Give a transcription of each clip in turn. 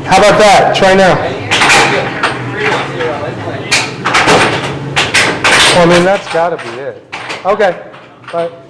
How about that? Try now. Well, I mean, that's got to be it. Okay. Bye.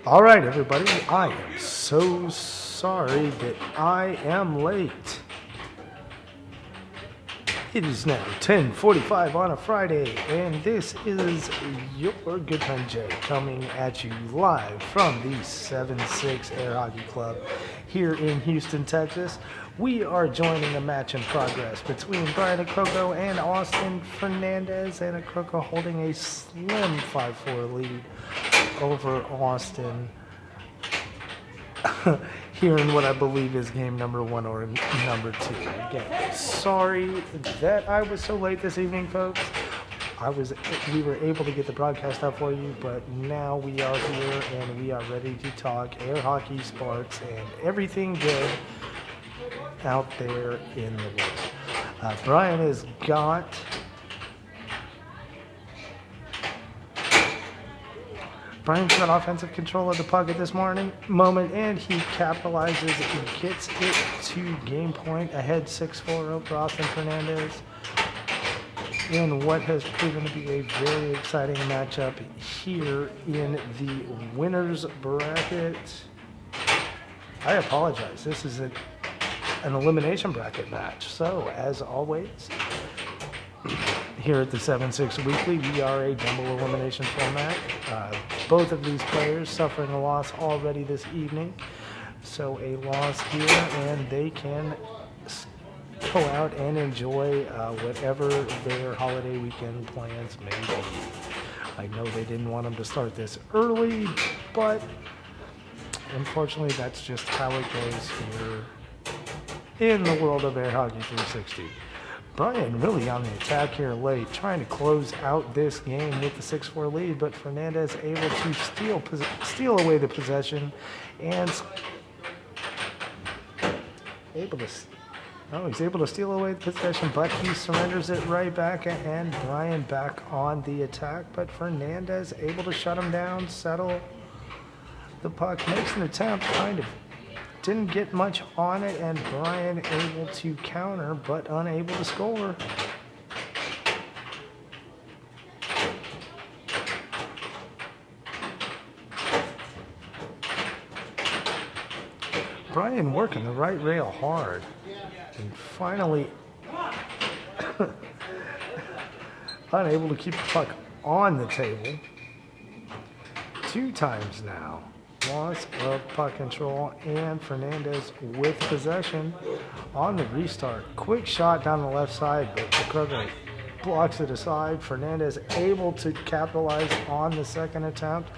All right, everybody. I am so sorry that I am late. It is now 10:45 on a Friday, and this is your good friend Jay coming at you live from the 7-6 Air Hockey Club here in Houston, Texas. We are joining a match in progress between Brian Akoko and Austin Fernandez, and Akoko holding a slim 5-4 lead over Austin here in what I believe is game number 1 or number 2. Again, sorry that I was so late this evening, folks. We were able to get the broadcast up for you, but now we are here and we are ready to talk air hockey, sports, and everything good out there in the world. Brian has got offensive control of the puck at this moment, and he capitalizes and gets it to game point, ahead 6-4 over Austin Fernandez in what has proven to be a very exciting matchup here in the winner's bracket. I apologize. This is an elimination bracket match. So, as always, here at the 7-6 Weekly, we are a double elimination format. Both of these players suffering a loss already this evening. So a loss here, and they can go out and enjoy whatever their holiday weekend plans may be. I know they didn't want them to start this early, but unfortunately that's just how it goes here in the world of Air Hockey 360. Brian really on the attack here late, trying to close out this game with the 6-4 lead, but Fernandez able to steal away the possession and he's able to steal away the possession, but he surrenders it right back, and Brian back on the attack, but Fernandez able to shut him down, settle the puck, makes an attempt, kind of didn't get much on it, and Brian able to counter, but unable to score. Brian working the right rail hard, and finally unable to keep the puck on the table. 2 times now. Loss of puck control, and Fernandez with possession on the restart. Quick shot down the left side, but Akoko blocks it aside. Fernandez able to capitalize on the second attempt.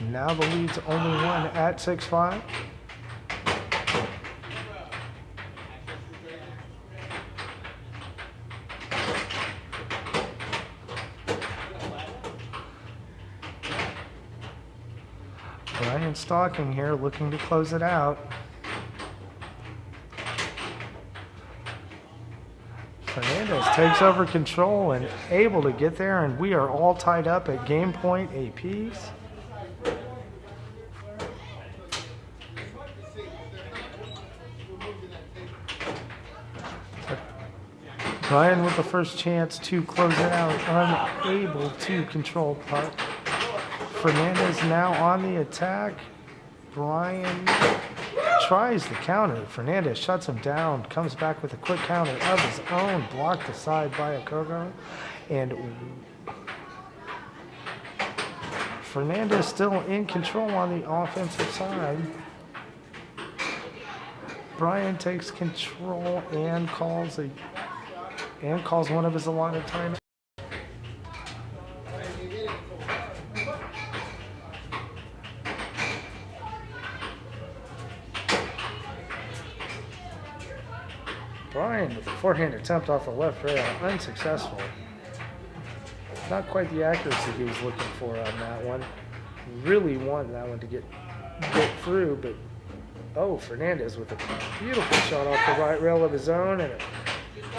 Now the lead's only 1 at 6-5. Brian stalking here, looking to close it out. Fernandez takes over control and able to get there, and we are all tied up at game point apiece. Brian with the first chance to close it out, unable to control puck. Fernandez now on the attack. Brian tries the counter. Fernandez shuts him down, comes back with a quick counter of his own, blocked aside by Akoko. And Fernandez still in control on the offensive side. Brian takes control and calls one of his allotted timeouts. Brian with a forehand attempt off the left rail, unsuccessful. Not quite the accuracy he was looking for on that one. Really wanted that one to get through, but Fernandez with a beautiful shot off the right rail of his own, and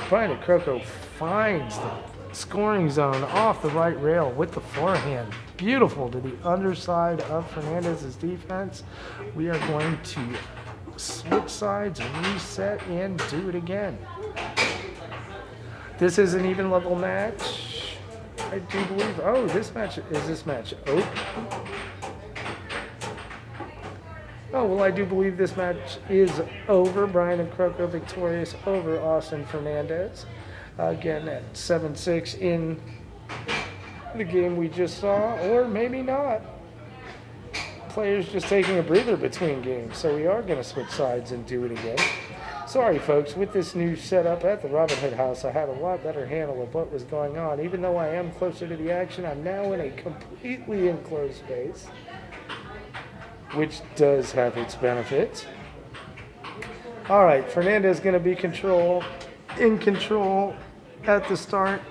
Brian Akoko finds the scoring zone off the right rail with the forehand. Beautiful to the underside of Fernandez's defense. We are going to switch sides, reset, and do it again. This is an even level match, I do believe. This match open? Oh, well, I do believe this match is over. Brian and Croco victorious over Austin Fernandez. Again, at 7-6 in the game we just saw, or maybe not. Players just taking a breather between games, so we are going to switch sides and do it again. Sorry, folks, with this new setup at the Robin Hood house, I had a lot better handle of what was going on. Even though I am closer to the action, I'm now in a completely enclosed space, which does have its benefits. All right, Fernandez going to be in control at the start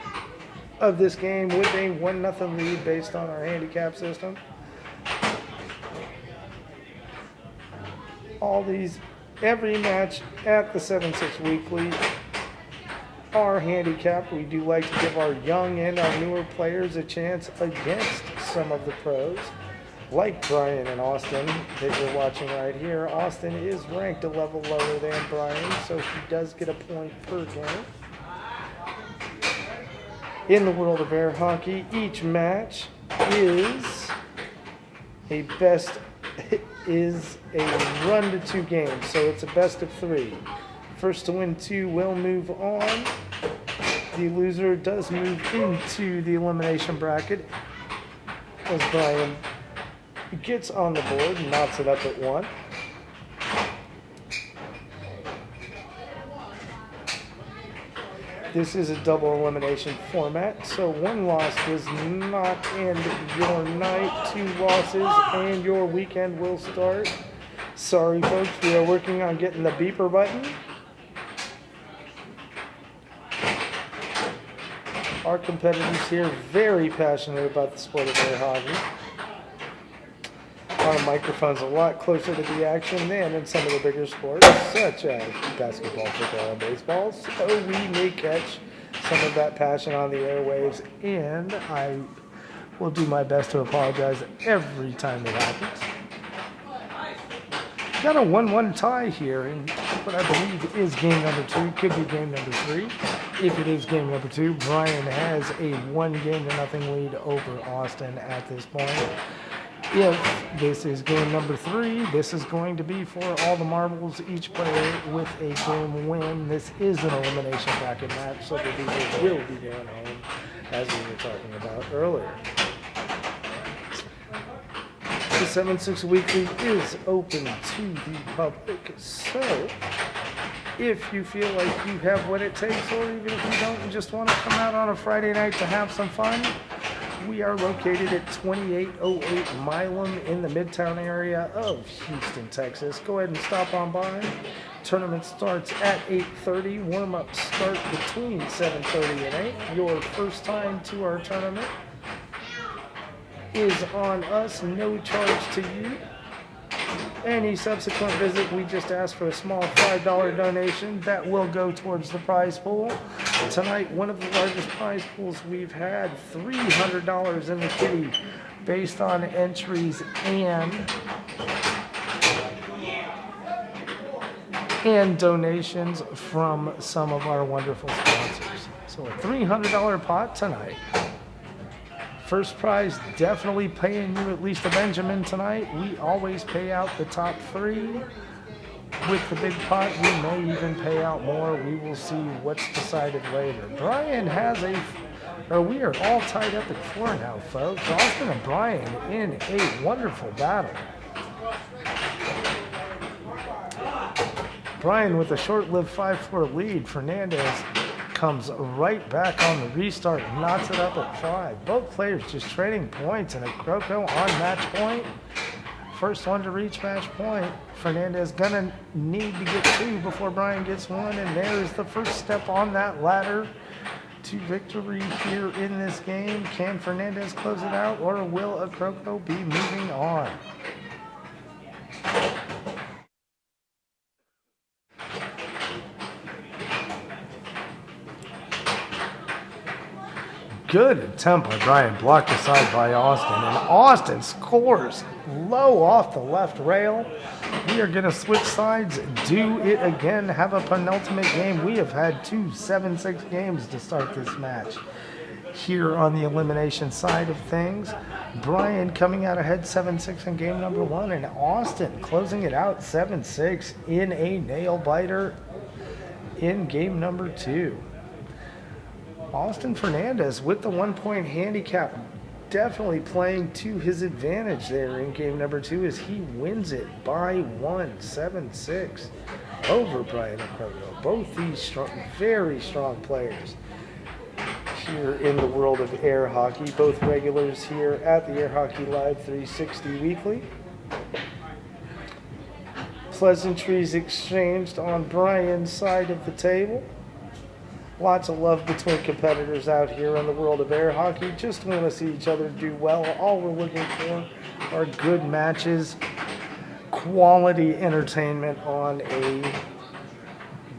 of this game with a 1-0 lead based on our handicap system. Every match at the 7-6 Weekly are handicapped. We do like to give our young and our newer players a chance against some of the pros, like Brian and Austin that you're watching right here. Austin is ranked a level lower than Brian, so he does get a point per game. In the world of air hockey, each match is a run to 2 games, so it's a best of 3. First to win 2 will move on. The loser does move into the elimination bracket as Brian gets on the board and knocks it up at 1. This is a double elimination format, so 1 loss does not end your night. 2 losses and your weekend will start. Sorry, folks, we are working on getting the beeper button. Our competitors here very passionate about the sport of air hockey. Our microphone's a lot closer to the action than in some of the bigger sports, such as basketball, football, and baseball. So we may catch some of that passion on the airwaves, and I will do my best to apologize every time it happens. Got a 1-1 tie here in what I believe is game number 2. Could be game number 3. If it is game number 2, Brian has a 1-0 lead over Austin at this point. If this is game number 3, this is going to be for all the marbles, each player with a game win. This is an elimination bracket match, so the losers will be going home, as we were talking about earlier. The 7-6 Weekly is open to the public, so if you feel like you have what it takes, or even if you don't and just want to come out on a Friday night to have some fun, we are located at 2808 Milam in the Midtown area of Houston, Texas. Go ahead and stop on by. Tournament starts at 8:30. Warm-ups start between 7:30 and 8. Your first time to our tournament is on us, no charge to you. Any subsequent visit, we just ask for a small $5 donation that will go towards the prize pool. Tonight, one of the largest prize pools we've had, $300 in the kitty based on entries and donations from some of our wonderful sponsors. So a $300 pot tonight. First prize, definitely paying you at least a Benjamin tonight. We always pay out the top 3. With the big pot, we may even pay out more. We will see what's decided later. Brian we are all tied up at 4 now, folks. Austin and Brian in a wonderful battle. Brian with a short-lived 5-4 lead. Fernandez comes right back on the restart, knocks it up at 5. Both players just trading points, and a Croco on match point. First one to reach match point. Fernandez gonna need to get 2 before Brian gets 1, and there's the first step on that ladder to victory here in this game. Can Fernandez close it out, or will a Croco be moving on? Good attempt by Brian, blocked aside by Austin, and Austin scores low off the left rail. We are going to switch sides, do it again, have a penultimate game. We have had 2 7-6 games to start this match. here on the elimination side of things. Brian coming out ahead 7-6 in game number 1, and Austin closing it out 7-6 in a nail-biter in game number 2. Austin Fernandez with the 1-point handicap, definitely playing to his advantage there in game number 2 as he wins it by 1, 7-6 over Brian Akroko. Both these very strong players here in the world of air hockey, both regulars here at the Air Hockey Live 360 Weekly. Pleasantries exchanged on Brian's side of the table. Lots of love between competitors out here in the world of air hockey. Just want to see each other do well. All we're looking for are good matches, quality entertainment on a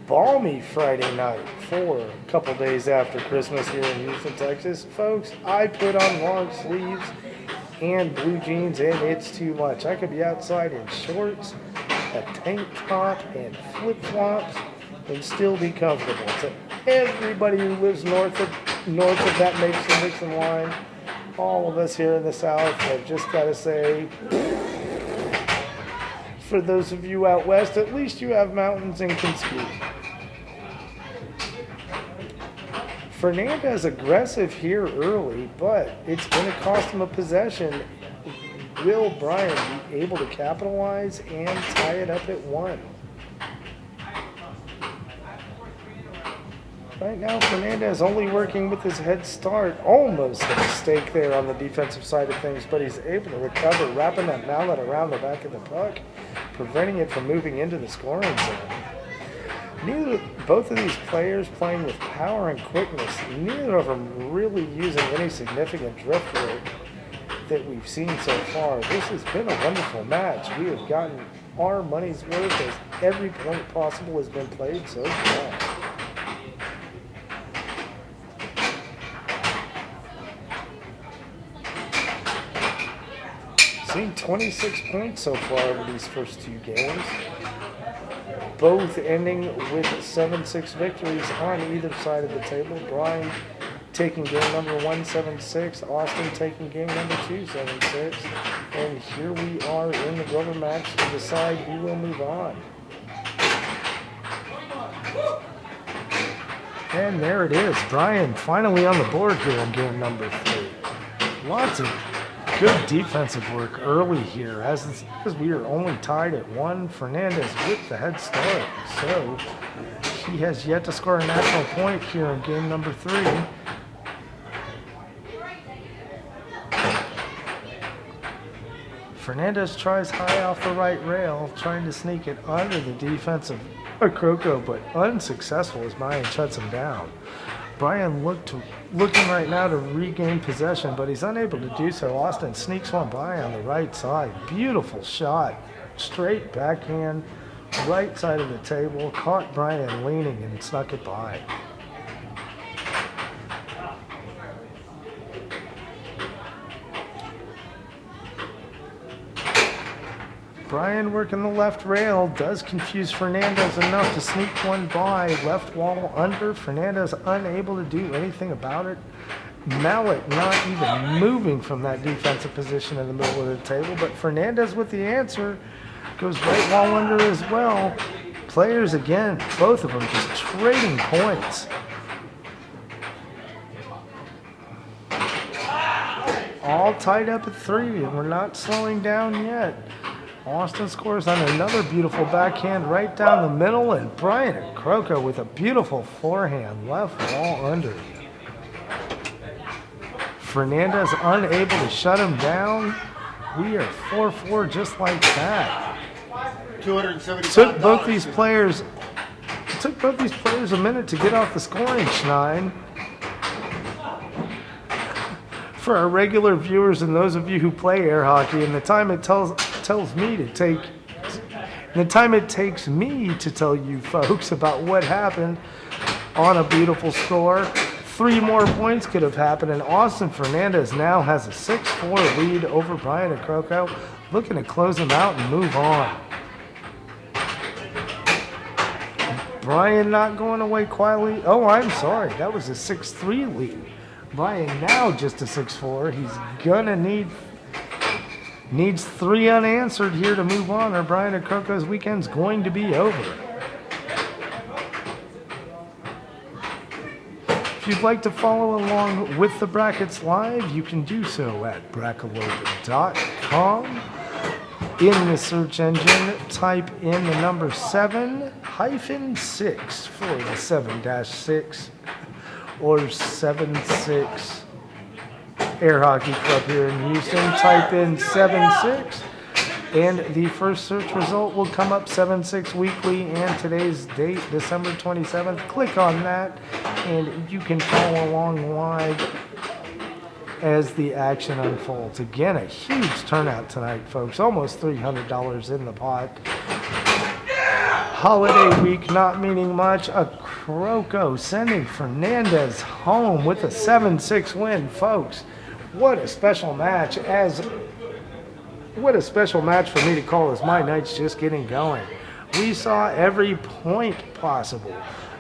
balmy Friday night for a couple days after Christmas here in Houston, Texas. Folks, I put on long sleeves and blue jeans, and it's too much. I could be outside in shorts, a tank top, and flip-flops, and still be comfortable. So everybody who lives north of that Mason-Dixon line, all of us here in the South, have just got to say, for those of you out west, at least you have mountains and can ski. Fernandez aggressive here early, but it's going to cost him a possession. Will Brian be able to capitalize and tie it up at 1? Right now, Fernandez only working with his head start. Almost a mistake there on the defensive side of things, but he's able to recover, wrapping that mallet around the back of the puck, preventing it from moving into the scoring zone. Both of these players playing with power and quickness, neither of them really using any significant drift work that we've seen so far. This has been a wonderful match. We have gotten our money's worth as every point possible has been played so far. Seen 26 points so far over these first 2 games, both ending with 7-6 victories on either side of the table. Brian taking game number 1, 7-6. Austin taking game number 2, 7-6. And here we are in the rubber match to decide who will move on. And there it is. Brian finally on the board here in game number 3. Lots of good defensive work early here as we are only tied at 1. Fernandez with the head start, so he has yet to score a natural point here in game number 3. Fernandez tries high off the right rail, trying to sneak it under the defensive Akroko, but unsuccessful as Brian shuts him down. Brian looking right now to regain possession, but he's unable to do so. Austin sneaks one by on the right side. Beautiful shot. Straight backhand, right side of the table. Caught Brian leaning and snuck it by. Brian working the left rail does confuse Fernandez enough to sneak one by. Left wall under. Fernandez unable to do anything about it. Mallet not even moving from that defensive position in the middle of the table, but Fernandez with the answer. Goes right wall under as well. Players again, both of them just trading points. All tied up at 3, and we're not slowing down yet. Austin scores on another beautiful backhand right down the middle, and Brian Akroko with a beautiful forehand left wall under. Fernandez unable to shut him down. We are 4-4 just like that. Took both these players a minute to get off the scoring schneid. For our regular viewers and those of you who play air hockey, and the time it takes me to tell you folks about what happened on a beautiful score. 3 more points could have happened, and Austin Fernandez now has a 6-4 lead over Brian Akroko, looking to close him out and move on. Brian not going away quietly. Oh, I'm sorry. That was a 6-3 lead. Brian now just a 6'4". He's gonna needs 3 unanswered here to move on, or Brian Okroko's weekend's going to be over. If you'd like to follow along with the brackets live, you can do so at brackalope.com. In the search engine, type in the number 7-6 for the 7-6 or 76 Air Hockey Club here in Houston. Type in 76 and the first search result will come up, 7-6 Weekly, and today's date, December 27th. Click on that and you can follow along live as the action unfolds. Again, a huge turnout tonight, folks. Almost $300 in the pot. Holiday week not meaning much. Okroko sending Fernandez home with a 7-6 win, folks. What a special match. What a special match for me to call as my night's just getting going. We saw every point possible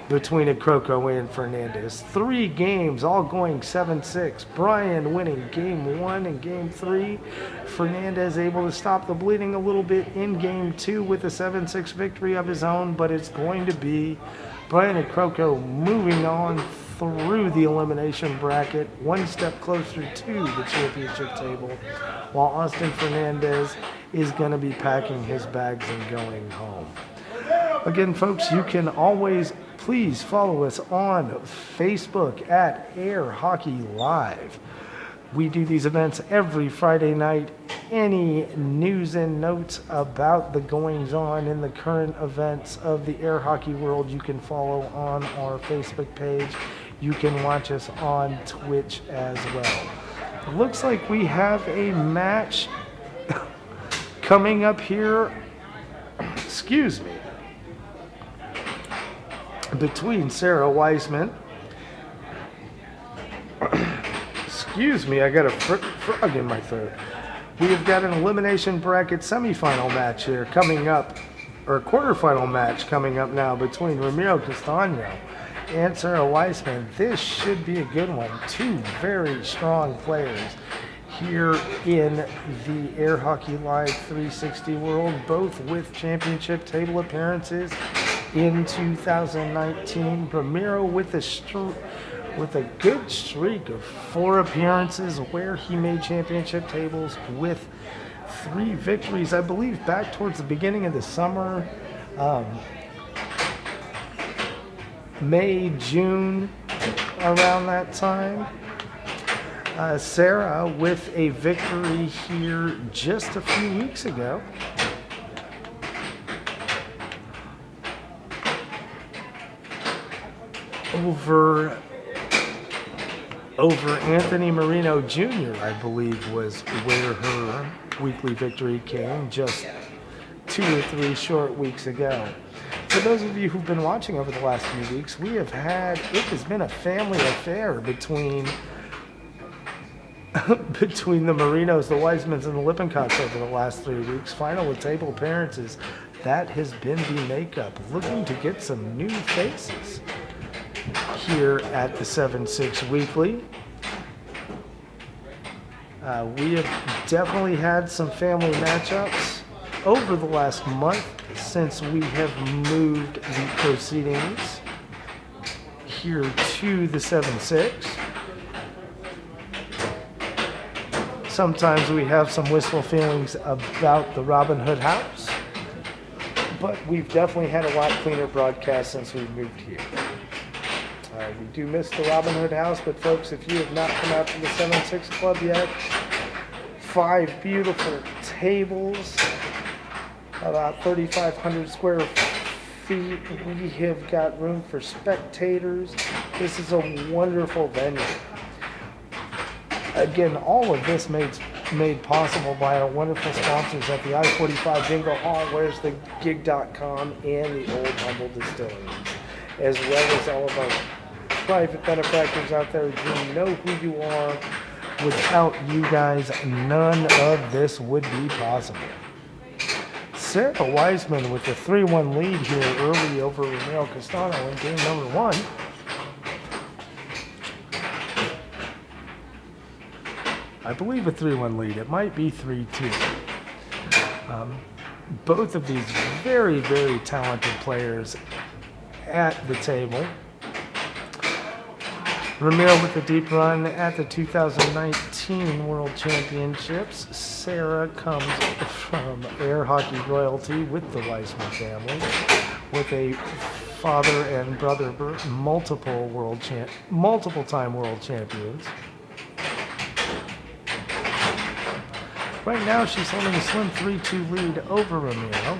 between Okroko and Fernandez. 3 games all going 7-6. Brian winning game 1 and game 3. Fernandez able to stop the bleeding a little bit in game 2 with a 7-6 victory of his own, but it's going to be Brian Okroko moving on through the elimination bracket, one step closer to the championship table, while Austin Fernandez is going to be packing his bags and going home. Again, folks, you can always please follow us on Facebook at Air Hockey Live. We do these events every Friday night. Any news and notes about the goings-on in the current events of the air hockey world, you can follow on our Facebook page. You can watch us on Twitch as well. Looks like we have a match coming up here. Excuse me. Between Sarah Weissman. Excuse me, I got a frog in my throat. We have got an elimination bracket semifinal match here coming up, or quarterfinal match coming up now between Ramiro Castano and Sarah Weissman. This should be a good one. 2 very strong players here in the Air Hockey Live 360 world, both with championship table appearances in 2019. Ramiro with a good streak of 4 appearances where he made championship tables with 3 victories, I believe, back towards the beginning of the summer, May, June, around that time. Sarah with a victory here just a few weeks ago. Over Anthony Marino Jr., I believe, was where her weekly victory came just 2 or 3 short weeks ago. For those of you who've been watching over the last few weeks, it has been a family affair between the Marinos, the Weissmans, and the Lippincotts over the last 3 weeks. Final with table appearances. That has been the makeup. Looking to get some new faces here at the 7-6 Weekly. We have definitely had some family matchups over the last month since we have moved the proceedings here to the 7-6. Sometimes we have some wistful feelings about the Robin Hood house, but we've definitely had a lot cleaner broadcast since we moved here. We do miss the Robin Hood house, but folks, if you have not come out to the 7-6 Club yet, 5 beautiful tables, about 3,500 square feet. We have got room for spectators. This is a wonderful venue. Again, all of this made possible by our wonderful sponsors at the I-45 Bingo Hall, where's the gig.com, and the Old Humble Distilleries, as well as all of our private benefactors out there. You know who you are. Without you guys, none of this would be possible. Sarah Weissman with the 3-1 lead here early over Ramiro Castano in game number 1. I believe, a 3-1 lead. It might be 3-2. Both of these very, very talented players at the table. Ramiro with a deep run at the 2019 World Championships. Sarah comes from air hockey royalty with the Weissman family, with a father and brother, multiple-time world champions. Right now, she's holding a slim 3-2 lead over Ramiro.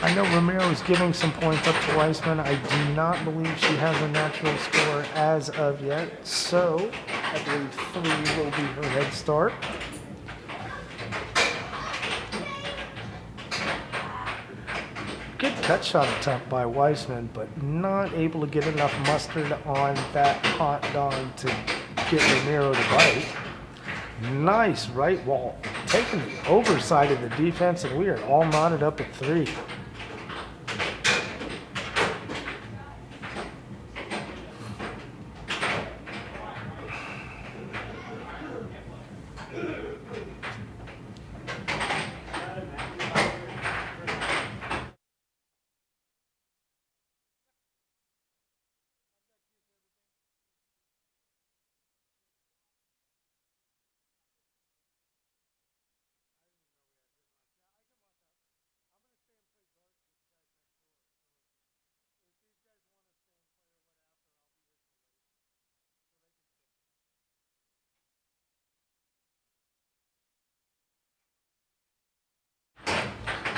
I know Ramiro is giving some points up to Weissman. I do not believe she has a natural score as of yet, so I believe 3 will be her head start. Good cut shot attempt by Weissman, but not able to get enough mustard on that hot dog to get Ramiro to bite. Nice right wall, taking the overside of the defense, and we are all knotted up at 3.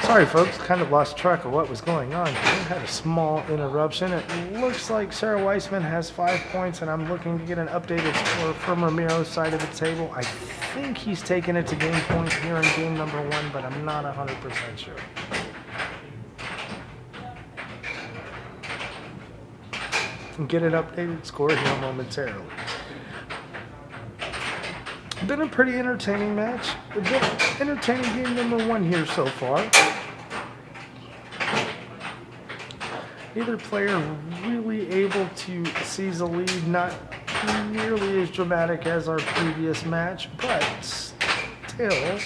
Sorry folks, kind of lost track of what was going on here. Had a small interruption. It looks like Sarah Weissman has 5 points, and I'm looking to get an updated score from Ramiro's side of the table. I think he's taken it to game point here in game number 1, but I'm not 100% sure. Get an updated score here momentarily. Been a pretty entertaining match. A bit entertaining game number 1 here so far. Neither player really able to seize a lead, not nearly as dramatic as our previous match, but still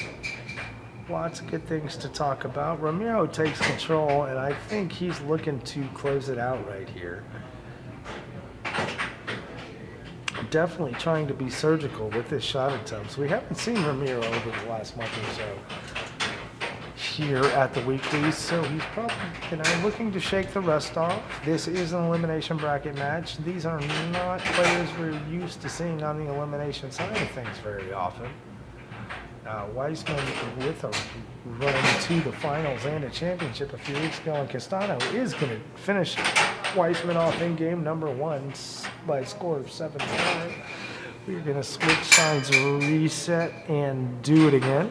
lots of good things to talk about. Ramiro takes control, and I think he's looking to close it out right here. Definitely trying to be surgical with his shot attempts. We haven't seen Ramiro over the last month or so here at the weekly, so he's probably looking to shake the rust off. This is an elimination bracket match. These are not players we're used to seeing on the elimination side of things very often. Weissman with a run to the finals and a championship a few weeks ago, and Castano is going to finish Weissman off in game number 1 by a score of 7-5. We're going to switch sides, reset, and do it again.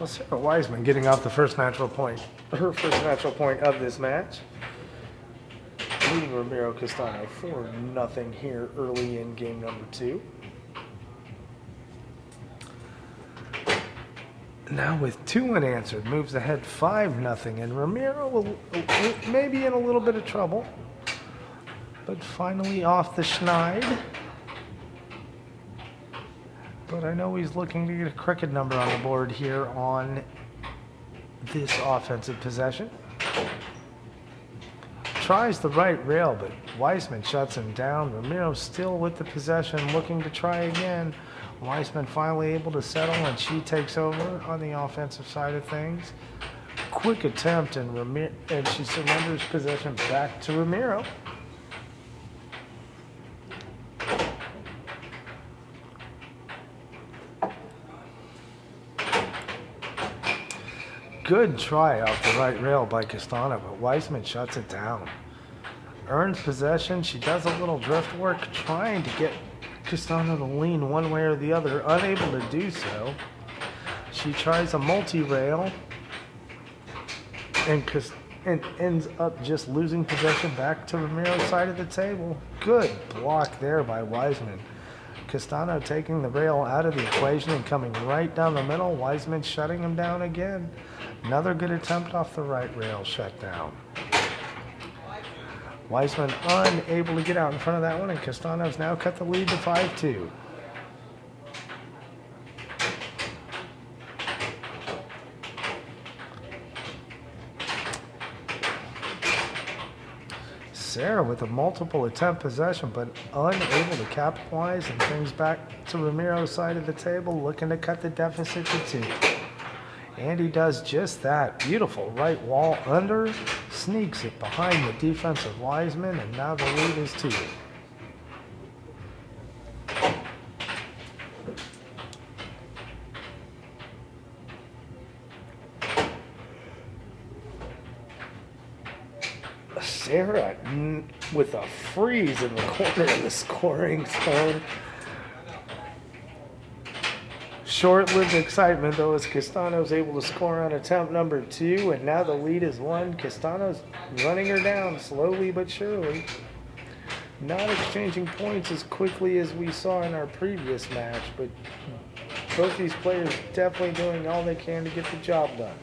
Well, Sarah Wiseman getting off the first natural point, her first natural point of this match, leading Ramiro Castano 4-0 here early in game number 2. Now with 2 unanswered, moves ahead 5-0, and Ramiro will maybe in a little bit of trouble, but finally off the schneid. But I know he's looking to get a cricket number on the board here on this offensive possession. Tries the right rail, but Wiseman shuts him down. Ramiro still with the possession, looking to try again. Wiseman finally able to settle, and she takes over on the offensive side of things. Quick attempt, and she surrenders possession back to Ramiro. Good try off the right rail by Castano, but Wiseman shuts it down. Earns possession. She does a little drift work, trying to get Castano to lean one way or the other, unable to do so. She tries a multi-rail and ends up just losing possession back to Ramiro's side of the table. Good block there by Wiseman. Castano taking the rail out of the equation and coming right down the middle. Wiseman shutting him down again. Another good attempt off the right rail shut down. Wiseman unable to get out in front of that one, and Castano's now cut the lead to 5-2. Sarah with a multiple attempt possession, but unable to capitalize, and brings back to Ramiro's side of the table, looking to cut the deficit to 2. And he does just that. Beautiful right wall under, sneaks it behind the defensive Wiseman, and now the lead is 2. Sarah with a freeze in the corner of the scoring zone. Short-lived excitement, though, as Castano's able to score on attempt number 2, and now the lead is 1. Castano's running her down slowly but surely. Not exchanging points as quickly as we saw in our previous match, but both these players definitely doing all they can to get the job done.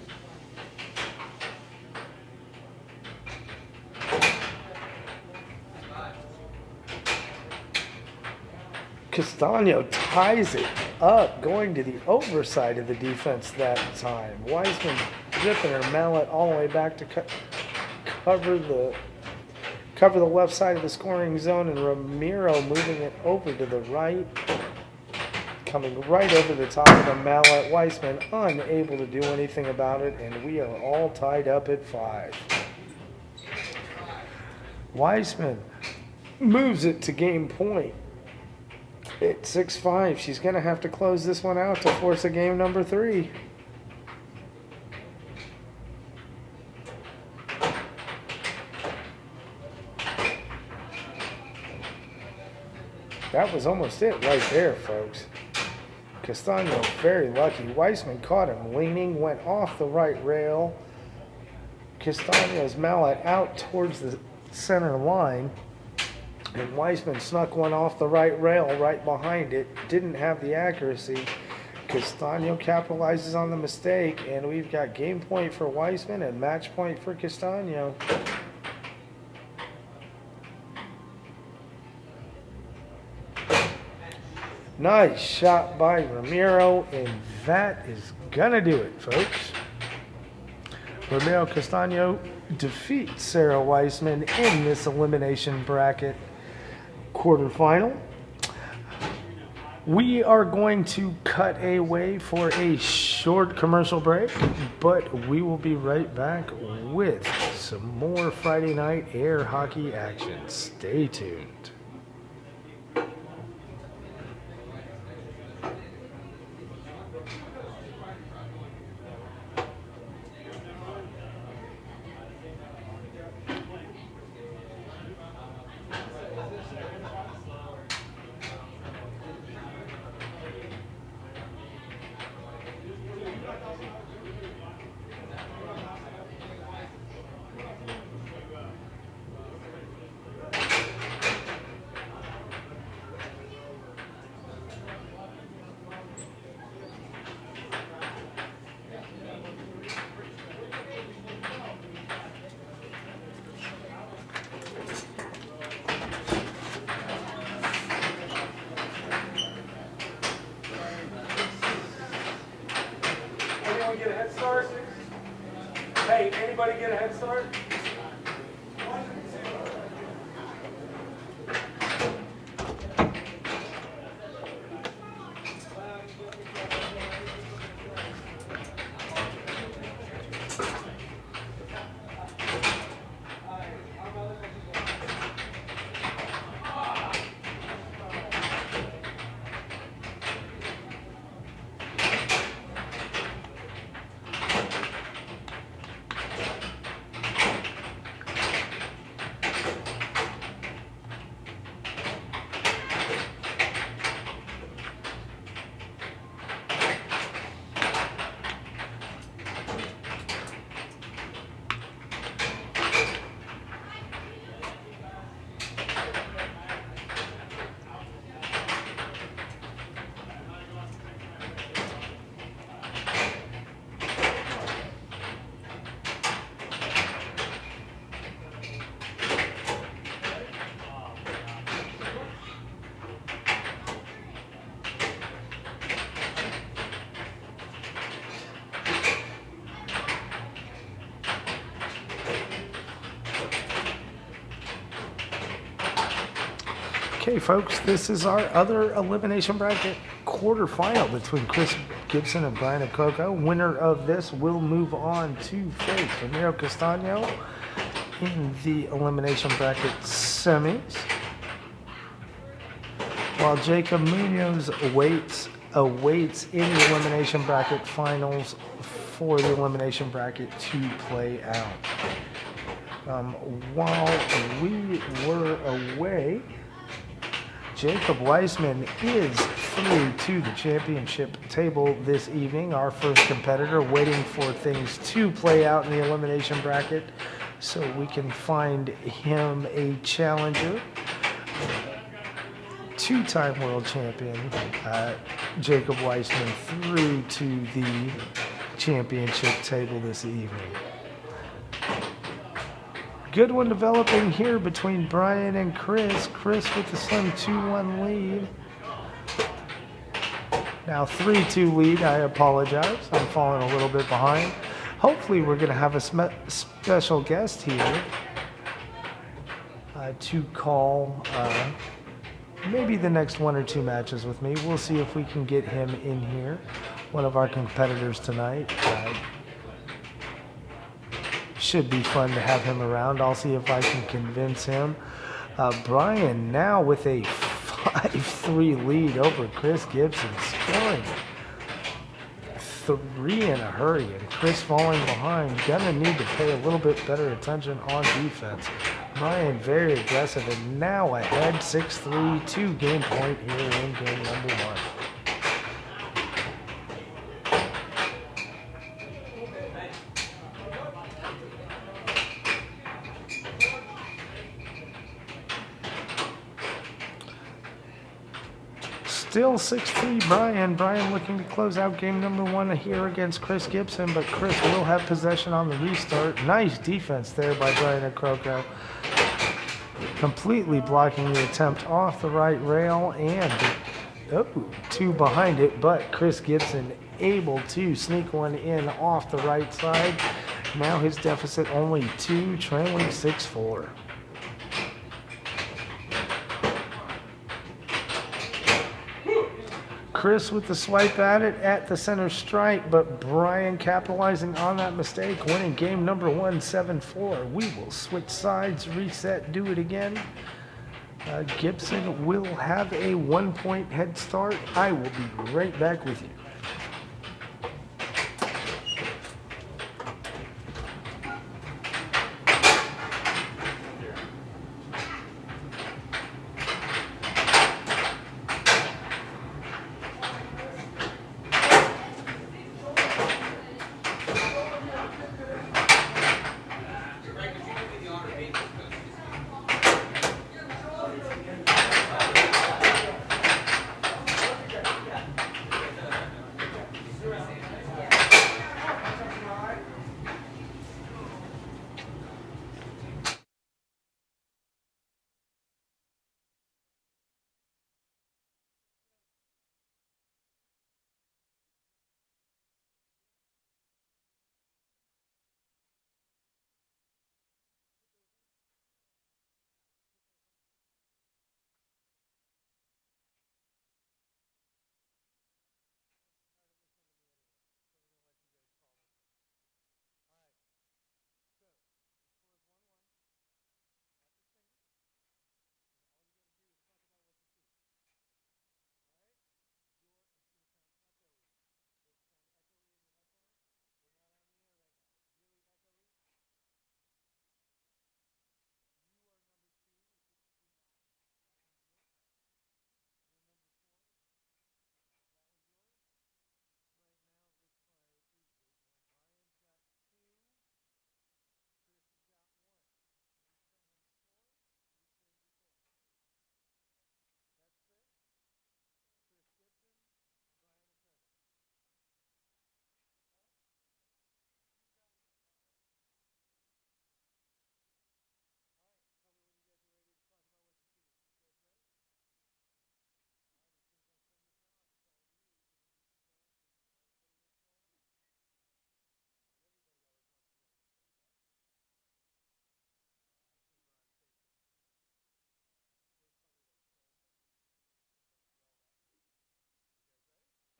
Castano ties it up, going to the overside of the defense that time. Wiseman ripping her mallet all the way back to cover the left side of the scoring zone, and Ramiro moving it over to the right, coming right over the top of the mallet. Wiseman unable to do anything about it, and we are all tied up at 5. Wiseman moves it to game point. At 6-5, she's going to have to close this one out to force a game number 3. That was almost it right there, folks. Castano very lucky. Wiseman caught him leaning, went off the right rail. Castano's mallet out towards the center line. And Wiseman snuck one off the right rail right behind it. Didn't have the accuracy. Castano capitalizes on the mistake, and we've got game point for Wiseman and match point for Castano. Nice shot by Ramiro, and that is gonna do it, folks. Ramiro Castano defeats Sarah Wiseman in this elimination bracket quarterfinal. We are going to cut away for a short commercial break, but we will be right back with some more Friday night air hockey action. Stay tuned. anybody get a head start? Okay, folks, this is our other elimination bracket quarterfinal between Chris Gibson and Brian Akoko. Winner of this will move on to face Ramiro Castano in the elimination bracket semis, while Jacob Munoz awaits in the elimination bracket finals for the elimination bracket to play out. While we were away, Jacob Weissman is through to the championship table this evening. Our first competitor, waiting for things to play out in the elimination bracket so we can find him a challenger. Two-time world champion Jacob Weissman through to the championship table this evening. Good one developing here between Brian and Chris. Chris with the slim 2-1 lead. Now 3-2 lead. I apologize. I'm falling a little bit behind. Hopefully we're going to have a special guest here to call maybe the next one or two matches with me. We'll see if we can get him in here. One of our competitors tonight. Should be fun to have him around. I'll see if I can convince him. Brian now with a 5-3 lead over Chris Gibson, scoring 3 in a hurry, and Chris falling behind. Gonna need to pay a little bit better attention on defense. Brian very aggressive and now ahead 6-3, 2-game point here in game number 1. Still 6-3 Brian. Brian looking to close out game number 1 here against Chris Gibson, but Chris will have possession on the restart. Nice defense there by Brian Akoko. Completely blocking the attempt off the right rail, and 2 behind it, but Chris Gibson able to sneak one in off the right side. Now his deficit only 2, trailing 6-4. Chris with the swipe at it at the center strike, but Brian capitalizing on that mistake, winning game number 1, 7-4. We will switch sides, reset, do it again. Gibson will have a 1-point head start. I will be right back with you.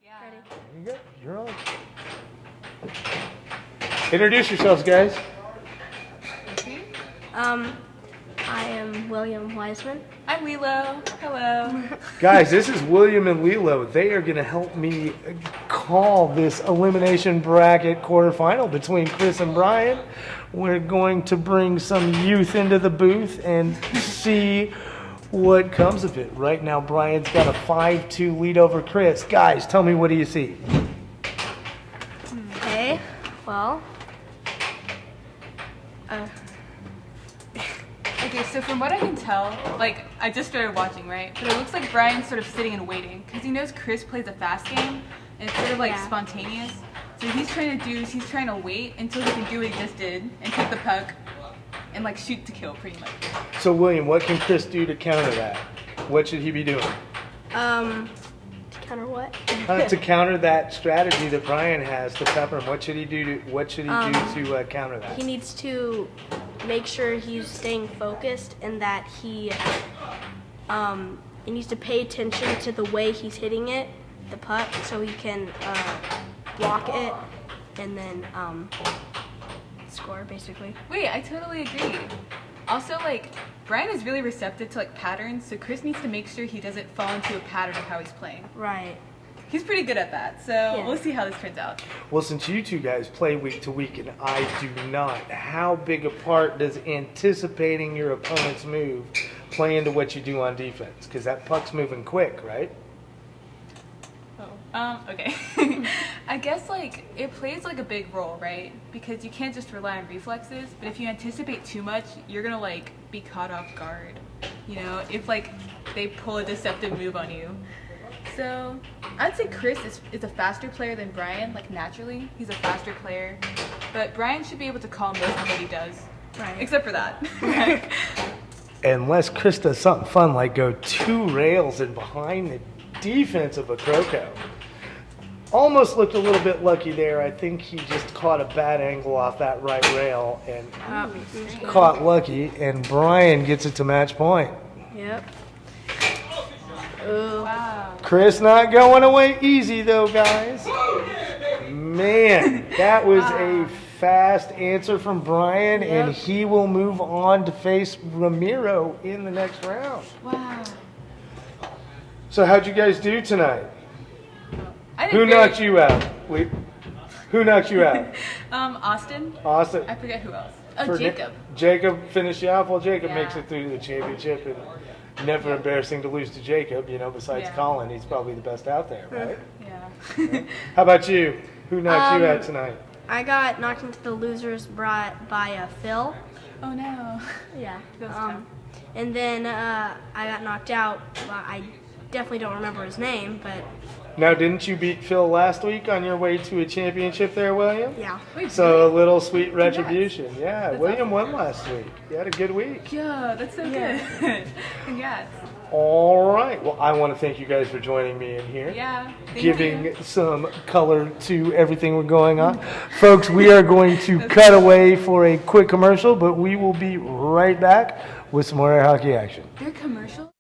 Yeah. Ready? There you go. You're on. Introduce yourselves, guys. I am William Wiseman. I'm Lilo. Hello. Guys, this is William and Lilo. They are going to help me call this elimination bracket quarterfinal between Chris and Brian. We're going to bring some youth into the booth and see what comes of it. Right now, Brian's got a 5-2 lead over Chris. Guys, tell me, what do you see? Okay, well, Okay, so from what I can tell, like, I just started watching, right? But it looks like Brian's sort of sitting and waiting, because he knows Chris plays a fast game, and it's sort of like Yeah. spontaneous. So what he's trying to do is he's trying to wait until he can do what he just did, and take the puck, and like shoot to kill, pretty much. So, William, what can Chris do to counter that? What should he be doing? to counter what? To counter that strategy that Brian has to pepper him, what should he do to counter that? He needs to make sure he's staying focused and that he needs to pay attention to the way he's hitting it, the puck, so he can block it and then score, basically. Wait, I totally agree. Also, like, Brian is really receptive to like patterns, so Chris needs to make sure he doesn't fall into a pattern of how he's playing. Right. He's pretty good at that, so Yeah. we'll see how this turns out. Well, since you two guys play week to week and I do not, how big a part does anticipating your opponent's move play into what you do on defense? Because that puck's moving quick, right? Okay. I guess like it plays like a big role, right? Because you can't just rely on reflexes, but if you anticipate too much, you're gonna like be caught off guard. You know, if like they pull a deceptive move on you. So I'd say Chris is a faster player than Brian, like naturally. He's a faster player. But Brian should be able to call most of what he does. Right. Except for that. Unless Chris does something fun like go 2 rails and behind the defense of a Croco. Almost looked a little bit lucky there. I think he just caught a bad angle off that right rail and caught lucky, and Brian gets it to match point. Yep. Ooh. Wow. Chris not going away easy though, guys. Man, that was a fast answer from Brian, and he will move on to face Ramiro in the next round. Wow. So how'd you guys do tonight? I did Who great. knocked you out? Who knocked you out? Austin. Austin. I forget who else. Oh, For Jacob. Jacob finished you off. Well, Jacob Yeah. makes it through the championship, and never embarrassing to lose to Jacob. You know, besides Yeah. Colin, he's probably the best out there, right? Yeah. How about you? Who knocked you out tonight? I got knocked into the losers by Phil. Oh no. Yeah. Phil's tough. And then I got knocked out. Well, I definitely don't remember his name, but Now, didn't you beat Phil last week on your way to a championship there, William? yeah. Wait, So really? a little sweet retribution. Yeah, That's William awesome. won last week. He had a good week. Yeah, that's so good. Congrats. All right. Well, I want to thank you guys for joining me in here. Yeah. Thank Giving you. some color to everything we're going on. Folks, we are going to cut away for a quick commercial, but we will be right back with some more air hockey action. Their commercial?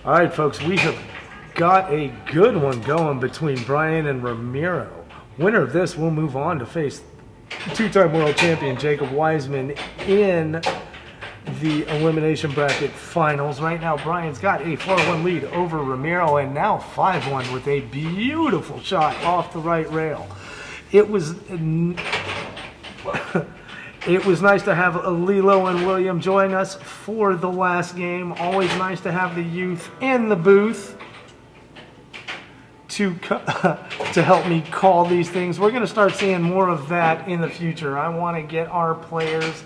All right, folks, we have got a good one going between Brian and Ramiro. Winner of this will move on to face two-time world champion Jacob Wiseman in the elimination bracket finals. Right now, Brian's got a 4-1 lead over Ramiro, and now 5-1 with a beautiful shot off the right rail. It was it was nice to have Lilo and William join us for the last game. Always nice to have the youth in the booth to help me call these things. We're going to start seeing more of that in the future. I want to get our players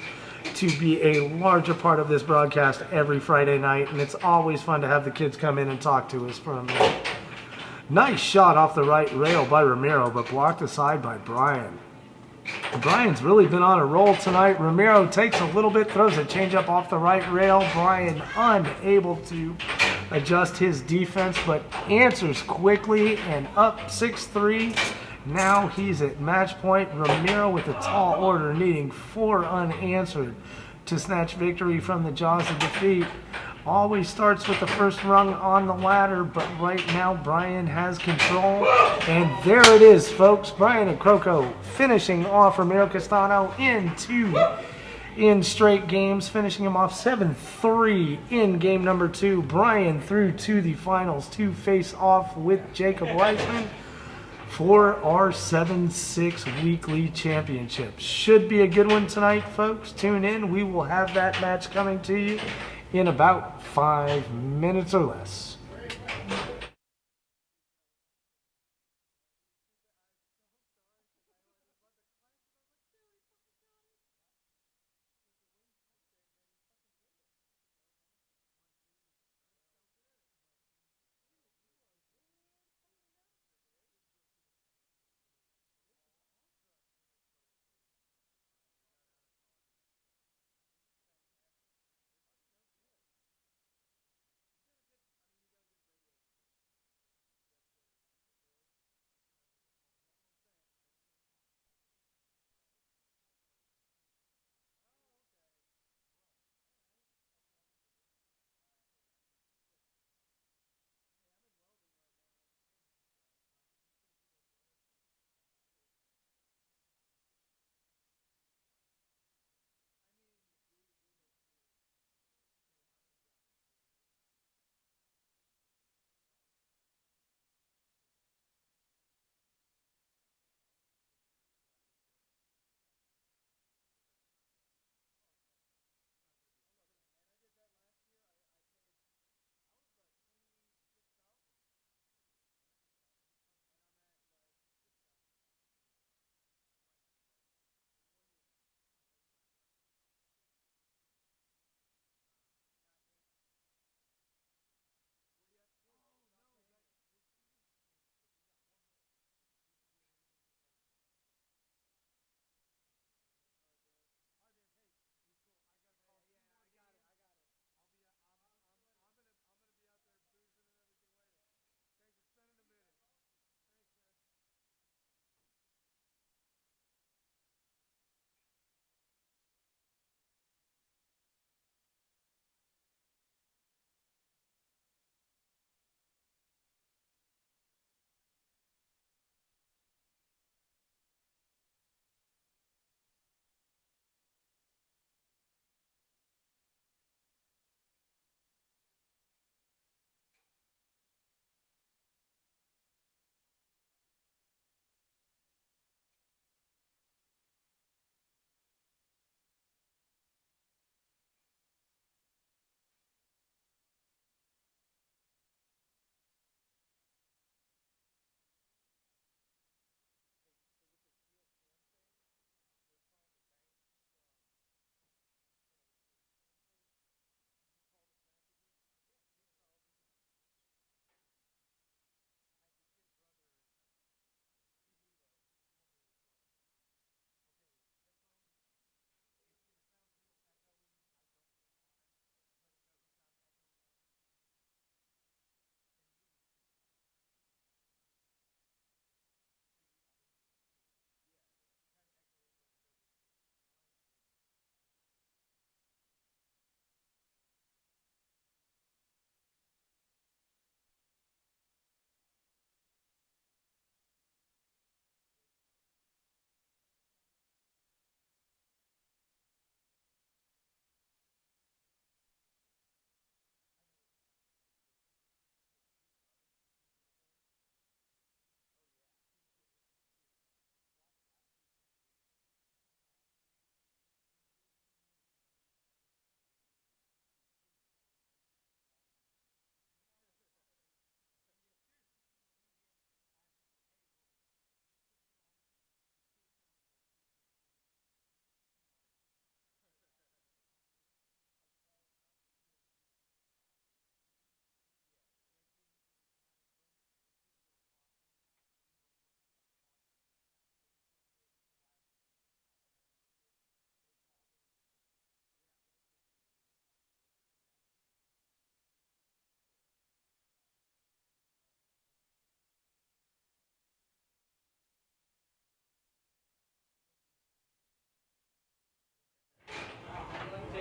to be a larger part of this broadcast every Friday night, and it's always fun to have the kids come in and talk to us for a minute. Nice shot off the right rail by Ramiro, but blocked aside by Brian. Brian's really been on a roll tonight. Ramiro takes a little bit, throws a changeup off the right rail. Brian unable to adjust his defense, but answers quickly and up 6-3. Now he's at match point. Ramiro with a tall order, needing 4 unanswered to snatch victory from the jaws of defeat. Always starts with the first rung on the ladder, but right now Brian has control. And there it is, folks. Brian and Croco finishing off Ramiro Castano in straight games, finishing him off 7-3 in game number 2. Brian through to the finals to face off with Jacob Weissman for our 7-6 weekly championship. Should be a good one tonight, folks. Tune in. We will have that match coming to you in about 5 minutes or less.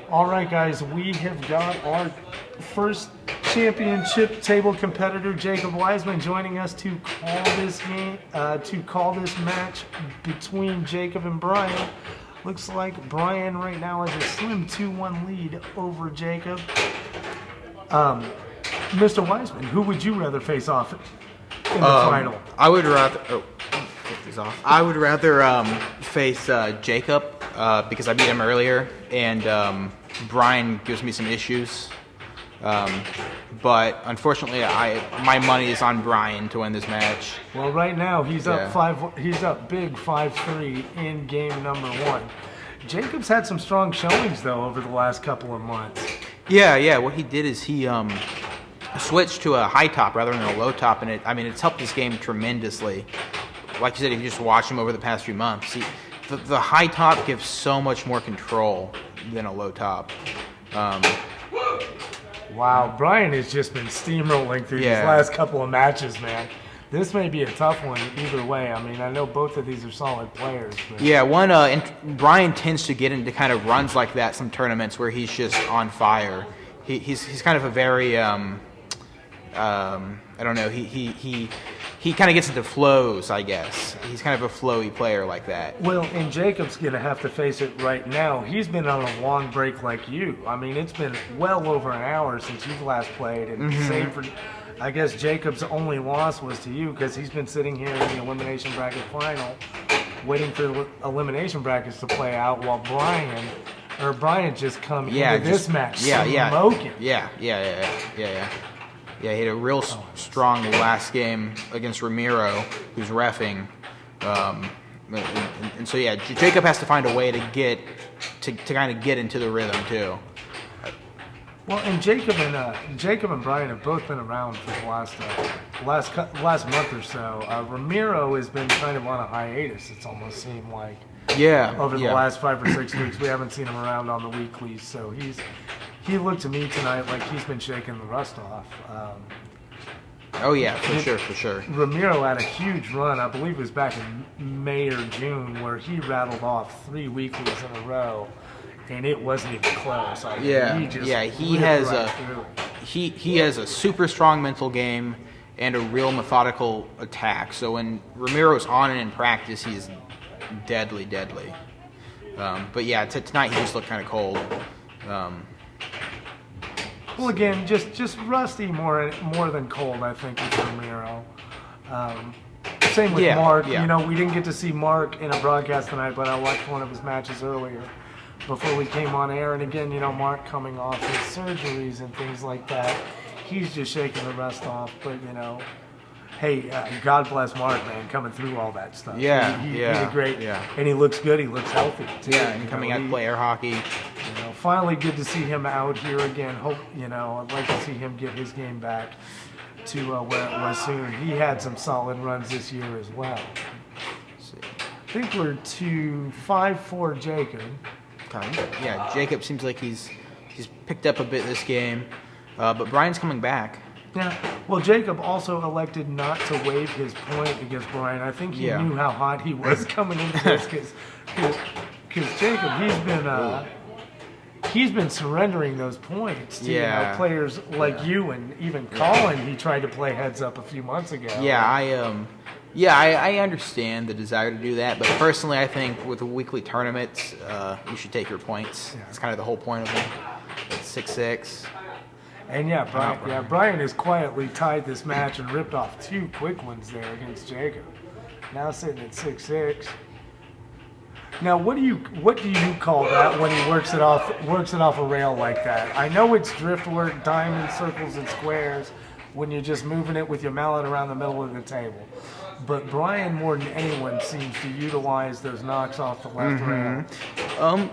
All right, guys, we have got our first championship table competitor, Jacob Wiseman, joining us to call this game, to call this match between Jacob and Brian. Looks like Brian right now has a slim 2-1 lead over Jacob. Mr. Wiseman, who would you rather face off in the final? I would rather. Oh, he's off. I would rather face Jacob because I beat him earlier, and Brian gives me some issues. But unfortunately, my money is on Brian to win this match. Well, right now he's up He's up big 5-3 in game number 1. Jacob's had some strong showings though over the last couple of months. Yeah. What he did is he switched to a high top rather than a low top, and it's helped his game tremendously. Like you said, if you just watch him over the past few months, the high top gives so much more control than a low top. Wow, Brian has just been steamrolling through these last couple of matches, man. This may be a tough one either way. I mean, I know both of these are solid players. But. Yeah, and Brian tends to get into kind of runs like that, some tournaments where he's just on fire. He's kind of a very I don't know. He kind of gets into flows, I guess. He's kind of a flowy player like that. Well, and Jacob's going to have to face it right now. He's been on a long break like you. I mean, it's been well over an hour since you've last played. And same for, I guess Jacob's only loss was to you because he's been sitting here in the elimination bracket final waiting for the elimination brackets to play out while Brian just come into this match smoking. Yeah. Yeah, he had a real strong last game against Ramiro, who's reffing. And so, Jacob has to find a way to kind of get into the rhythm, too. Well, and Jacob and Brian have both been around for the last month or so. Ramiro has been kind of on a hiatus, it's almost seemed like. Over the last 5 or 6 weeks. We haven't seen him around on the weeklies, so he looked to me tonight like he's been shaking the rust off. For sure. Ramiro had a huge run, I believe it was back in May or June, where he rattled off 3 weeklies in a row, and it wasn't even close. He has a super strong mental game and a real methodical attack. So when Ramiro's on and in practice, he's deadly. Tonight he just looked kind of cold. Well, again, just rusty more than cold, I think, with Ramiro. Same with Mark. Yeah. You know, we didn't get to see Mark in a broadcast tonight, but I watched one of his matches earlier before we came on air. And again, you know, Mark coming off his surgeries and things like that, he's just shaking the rust off. But, you know, hey, God bless Mark, man, coming through all that stuff. He did great, and he looks good. He looks healthy, too. Yeah, and coming out to play air hockey. You know, finally good to see him out here again. I'd like to see him get his game back to where it was soon. He had some solid runs this year as well. I think we're to 5-4 Jacob. Okay. Yeah, Jacob seems like he's picked up a bit this game, but Brian's coming back. Yeah, well, Jacob also elected not to waive his point against Brian. I think he knew how hot he was coming into this because Jacob, he's been surrendering those points to players like you and even Colin. He tried to play heads up a few months ago. I understand the desire to do that, but personally, I think with the weekly tournaments, you should take your points. That's kind of the whole point of them. It's 6-6. And Brian has quietly tied this match and ripped off 2 quick ones there against Jacob. Now sitting at 6-6. Now, what do you call that when he works it off a rail like that? I know it's drift work, diamond circles and squares when you're just moving it with your mallet around the middle of the table. But Brian, more than anyone, seems to utilize those knocks off the left rail. I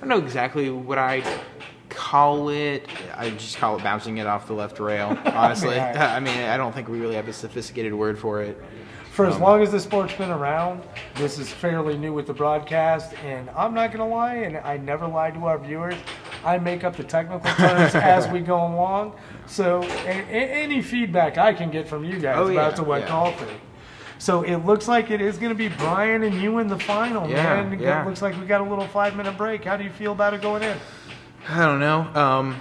don't know exactly what I call it. I just call it bouncing it off the left rail, honestly. I don't think we really have a sophisticated word for it. For as long as the sport's been around, this is fairly new with the broadcast, and I'm not going to lie, and I never lie to our viewers, I make up the technical terms as we go along, so any feedback I can get from you guys about to what call thing. So it looks like it is going to be Brian and you in the final, Yeah, man. yeah. It looks like we got a little 5-minute break. How do you feel about it going in? I don't know.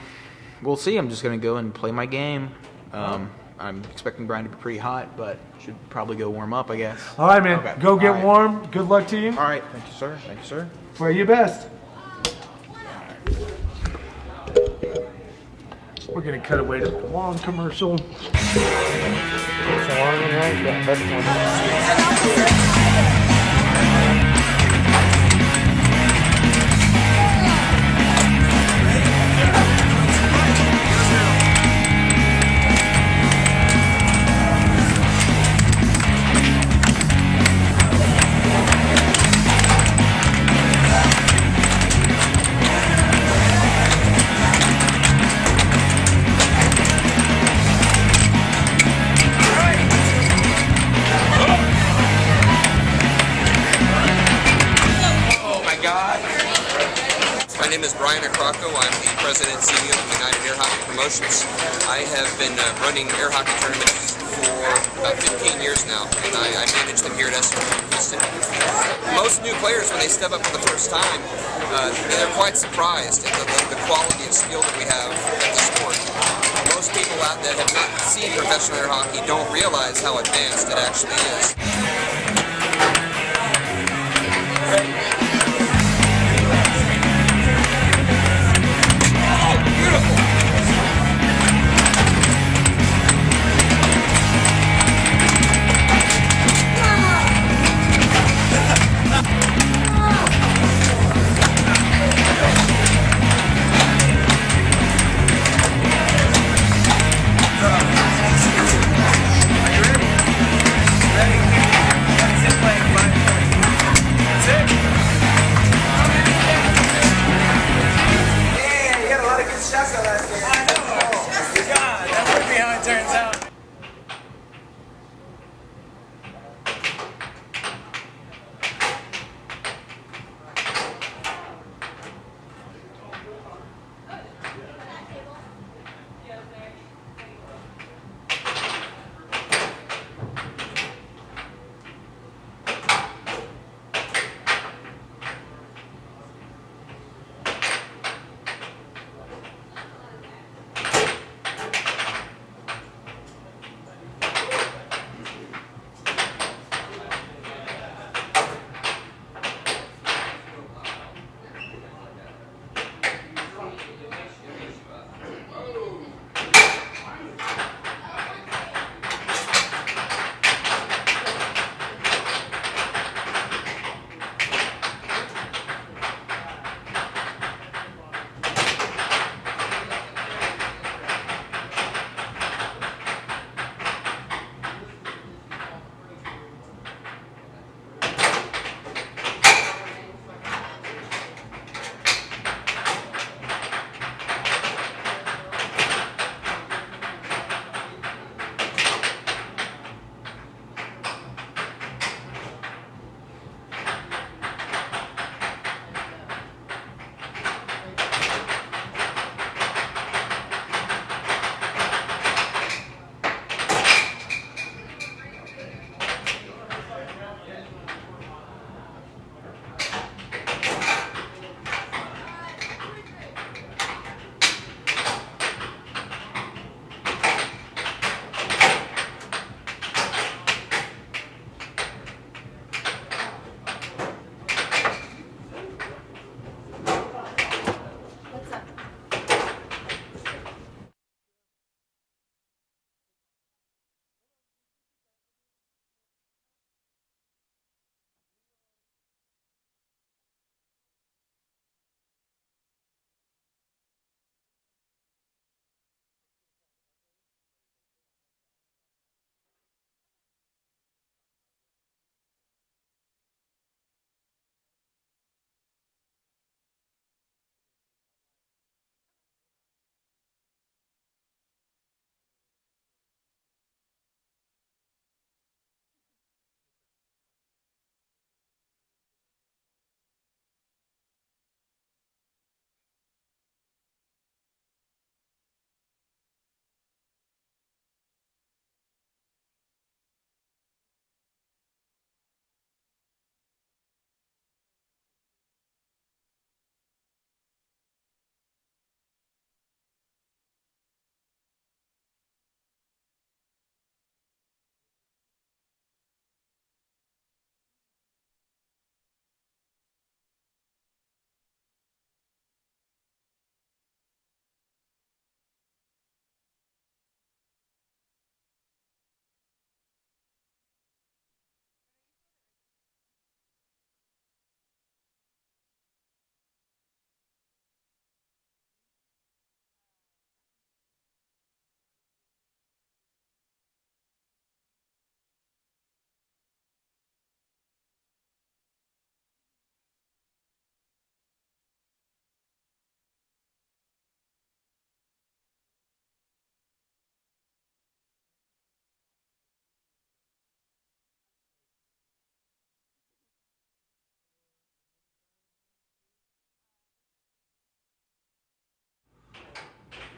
We'll see. I'm just going to go and play my game. I'm expecting Brian to be pretty hot, but should probably go warm up, I guess. All right, man. Okay. Go get All right. warm. Good luck to you. All right. Thank you, sir. Thank you, sir. Play your best. We're going to cut away to the long commercial. My name is Brian Acrocco. I'm the president and CEO of United Airhockey Promotions. I have been running air hockey tournaments for about 15 years now, and I manage them here at SU Houston. Most new players, when they step up for the first time, they're quite surprised at the quality and skill that we have at the sport. Most people out that have not seen professional air hockey don't realize how advanced it actually is. Ready? That's it, playing 5 points. That's it.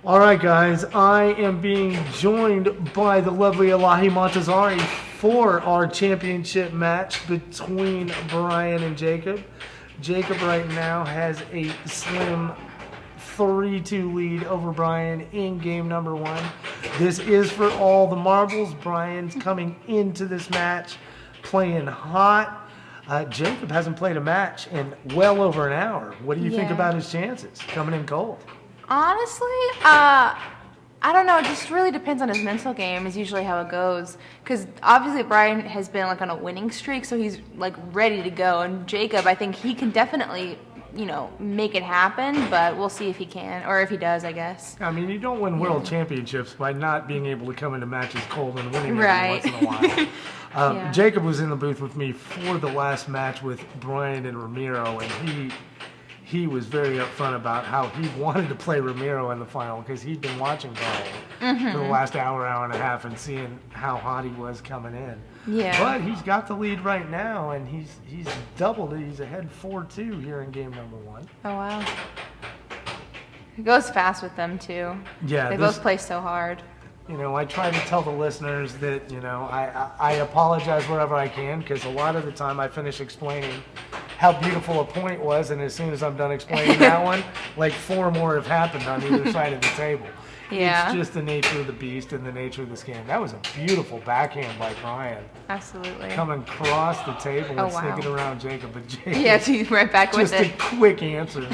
All right, guys, I am being joined by the lovely Elahi Montazari for our championship match between Brian and Jacob. Jacob right now has a slim 3-2 lead over Brian in game number 1. This is for all the marbles. Brian's coming into this match playing hot. Jacob hasn't played a match in well over an hour. What do you think about his chances coming in cold? Honestly, I don't know. It just really depends on his mental game is usually how it goes. Because obviously Brian has been like on a winning streak, so he's like ready to go. And Jacob, I think he can definitely, make it happen, but we'll see if he can, or if he does, I guess. I mean, you don't win world championships by not being able to come into matches cold and winning every Right. once in a while. Yeah. Jacob was in the booth with me for the last match with Brian and Ramiro, and he was very upfront about how he wanted to play Ramiro in the final because he'd been watching Brian for the last hour and a half and seeing how hot he was coming in. Yeah. But he's got the lead right now, and he's doubled it. He's ahead 4-2 here in game number 1. Oh, wow. It goes fast with them, too. Yeah, They both play so hard. I try to tell the listeners that, I apologize wherever I can because a lot of the time I finish explaining how beautiful a point was, and as soon as I'm done explaining that one, like 4 more have happened on either side of the table. Yeah. It's just the nature of the beast and the nature of this game. That was a beautiful backhand by Brian. Absolutely. Coming across the table and Oh, wow. sneaking around Jacob, but Jacob Yeah, he's right back with just it. a quick answer.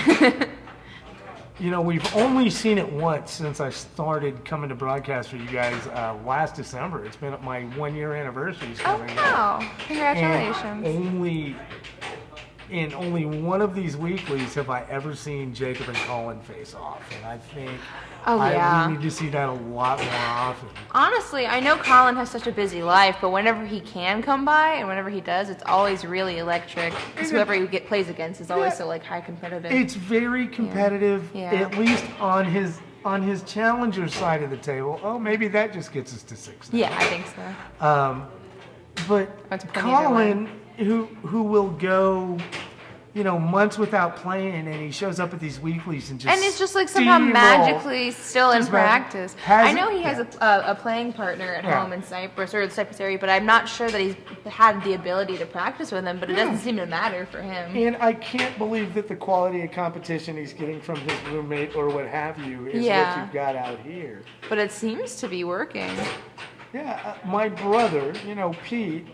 We've only seen it once since I started coming to broadcast for you guys last December. It's been my 1-year anniversary. Oh, wow. Congratulations. And only one of these weeklies have I ever seen Jacob and Colin face off. And I think we need to see that a lot more often. Honestly, I know Colin has such a busy life, but whenever he can come by and whenever he does, it's always really electric. Because whoever he plays against is always so high competitive. It's very competitive, Yeah. at least on his challenger side of the table. Oh, maybe that just gets us to 6 now. Yeah, I think so. But That's plenty either Colin, who will go, months without playing, and he shows up at these weeklies and just And it's just like somehow steamroll. magically still in Just practice. has I know it- he has a playing partner at Yeah. home in Cyprus or the Cyprus area, but I'm not sure that he's had the ability to practice with him. But it doesn't seem to matter for him. And I can't believe that the quality of competition he's getting from his roommate or what have you is what Yeah. you've got out here. But it seems to be working. Yeah, my brother, Pete,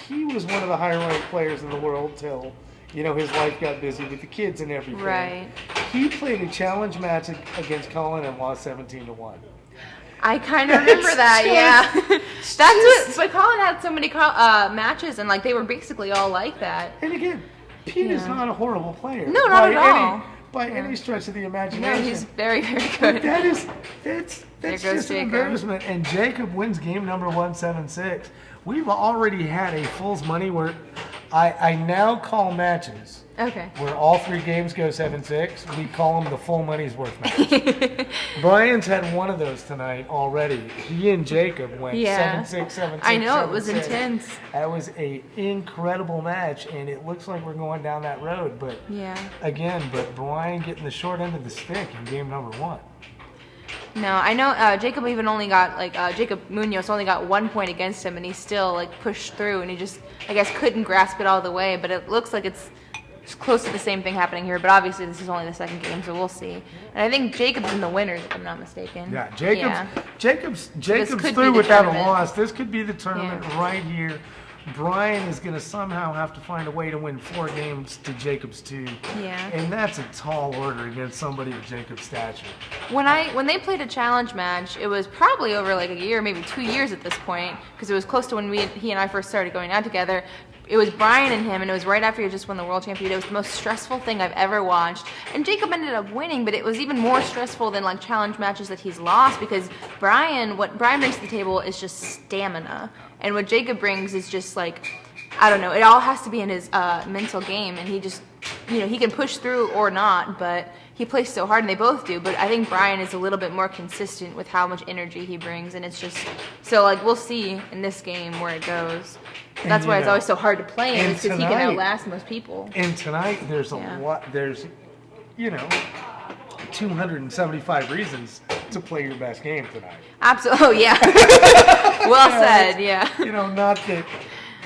he was one of the higher ranked players in the world till, his life got busy with the kids and everything. Right. He played a challenge match against Colin and lost 17-1. I kind of remember that, yeah. But Colin had so many matches, and they were basically all like that. And again, Pete is not a horrible player. No, not at all. By any stretch of the No, imagination. he's very, very But good. that's There goes just an Jacob. embarrassment. And Jacob wins game number 1, 7-6. We've already had a fool's money where I now call matches Okay. where all 3 games go 7-6. We call them the full money's worth match. Brian's had one of those tonight already. He and Jacob went 7-6, 7-6. I know, it was 7-6. intense. That was an incredible match, and it looks like we're going down that road. But Yeah. but Brian getting the short end of the stick in game number 1. No, I know Jacob even only got, Jacob Munoz only got 1 point against him, and he still, pushed through, and he just, I guess, couldn't grasp it all the way, but it looks like it's close to the same thing happening here, but obviously this is only the second game, so we'll see. And I think Jacob's in the winners, if I'm not mistaken. Yeah, Jacob's could be through the without a tournament. loss. This could be the tournament Yeah. right here. Brian is going to somehow have to find a way to win 4 games to Jacob's 2. Yeah. And that's a tall order against somebody of Jacob's stature. When they played a challenge match, it was probably over a year, maybe 2 years at this point, because it was close to when he and I first started going out together. It was Brian and him, and it was right after he had just won the world championship. It was the most stressful thing I've ever watched. And Jacob ended up winning, but it was even more stressful than challenge matches that he's lost, because what Brian brings to the table is just stamina. And what Jacob brings is just I don't know, it all has to be in his mental game, and he just, he can push through or not, but he plays so hard, and they both do, but I think Brian is a little bit more consistent with how much energy he brings, and it's just, so we'll see in this game where it goes. That's why it's always so hard to play him, and is because he can tonight- outlast most people. And tonight there's a Yeah. lot, 275 reasons to play your best game tonight. Absolutely. Oh, yeah. Well said. Yeah. Not that,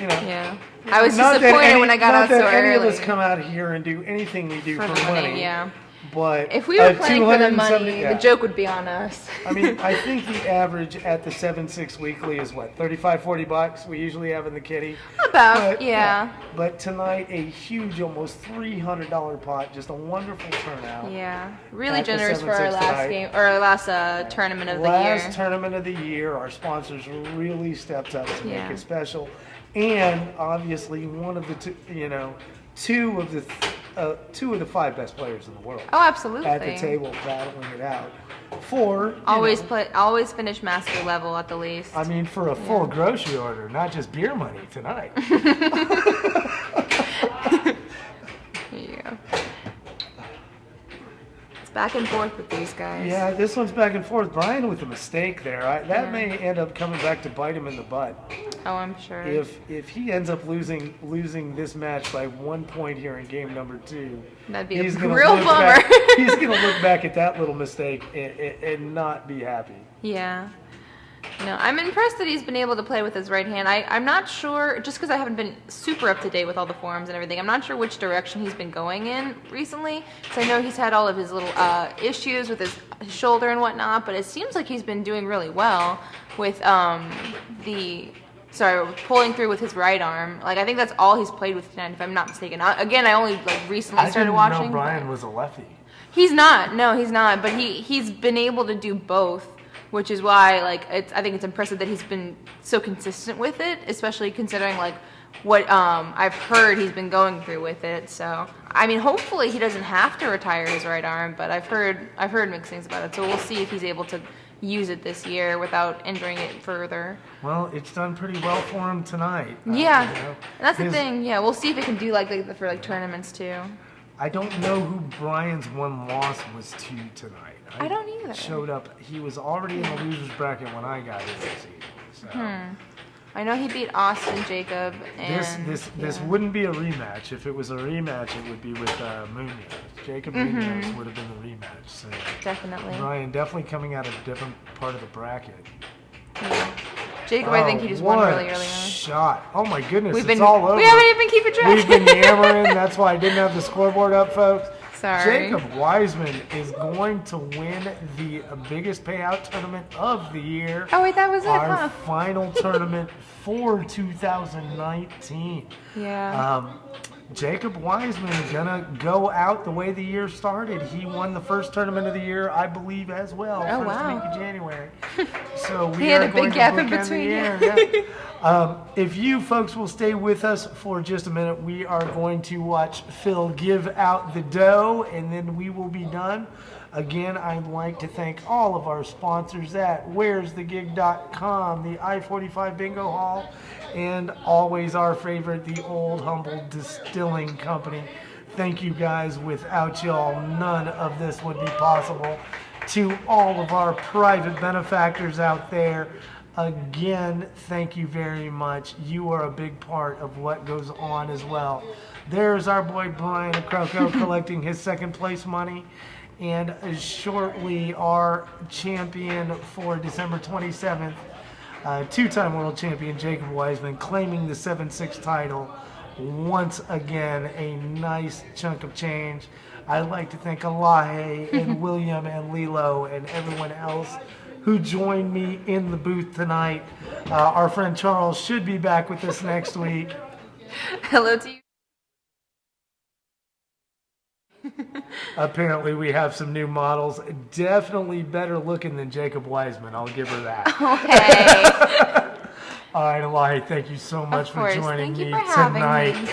Yeah. I was disappointed when I got out so Not that any of early. us come out here and do anything we do for the money. Yeah. But If we were playing for the money, yeah. the joke would be on us. I mean, I think the average at the 7-6 weekly is what, $35-40 we usually have in the kitty. About, But, yeah. But tonight, a huge, almost $300 pot, just a wonderful turnout. Yeah. Really At the generous for our 7-6 last tonight. game, or our last tournament of the year. Last tournament of the year, our sponsors really stepped up to Yeah. make it special, and obviously one of the two of the 5 best players in the world Oh, absolutely. at the table battling it out for Always finish master level at the least. I mean, for a full grocery order, not just beer money tonight. Yeah. It's back and forth with these guys. Yeah, this one's back and forth. Brian with a mistake there. That may end up coming back to bite him in the butt. Oh, I'm sure. If he ends up losing this match by 1 point here in game number 2, That'd be a gonna real look bummer. back- he's going to look back at that little mistake and not be happy. Yeah. No, I'm impressed that he's been able to play with his right hand. I'm not sure, just because I haven't been super up to date with all the forums and everything, I'm not sure which direction he's been going in recently. Because I know he's had all of his little issues with his shoulder and whatnot, but it seems like he's been doing really well with pulling through with his right arm. Like, I think that's all he's played with tonight, if I'm not mistaken. Again, I only recently started watching. I didn't know Brian was a lefty. He's not. No, he's not. But he's been able to do both, which is why I think it's impressive that he's been so consistent with it, especially considering what I've heard he's been going through with it. So I mean, hopefully he doesn't have to retire his right arm, but I've heard mixed things about it. So we'll see if he's able to use it this year without injuring it further. Well, it's done pretty well for him tonight. Yeah, and that's the thing. Yeah, we'll see if it can do for tournaments too. I don't know who Brian's one loss was to tonight. I don't either. Showed up. He was already in the losers bracket when I got in this season. So. I know he beat Austin Jacob. And This wouldn't be a rematch. If it was a rematch, it would be with Munoz. Jacob Munoz would have been the rematch. So Definitely. Brian definitely coming out of a different part of the bracket. Yeah. Jacob, I think he just won really early on. Shot! Oh my goodness, It's it's all over. We haven't even keeping track. We've been yammering. That's why I didn't have the scoreboard up, folks. Sorry. Jacob Wiseman is going to win the biggest payout tournament of the year. Oh wait, that was it, Our huh? final tournament for 2019. Yeah. Jacob Wiseman is gonna go out the way the year started. He won the first tournament of the year, I believe, as well. Oh, first wow. week of January. So we He had are a big going to gap in bookend the between, year, yeah. yeah. If you folks will stay with us for just a minute, we are going to watch Phil give out the dough, and then we will be done. Again, I'd like to thank all of our sponsors at where'sthegig.com, the I-45 Bingo Hall, and always our favorite, the Old Humble Distilling Company. Thank you guys. Without y'all, none of this would be possible. To all of our private benefactors out there, again, thank you very much. You are a big part of what goes on as well. There's our boy Brian Croco collecting his second place money. And shortly, our champion for December 27th, two-time world champion Jacob Wiseman, claiming the 7-6 title. Once again, a nice chunk of change. I'd like to thank Elahe and William and Lilo and everyone else who joined me in the booth tonight. Our friend Charles should be back with us next week. Hello to you. Apparently, we have some new models. Definitely better looking than Jacob Wiseman. I'll give her that. Okay. All right, Elahi, thank you so much for course. joining Thank you me for having tonight. me.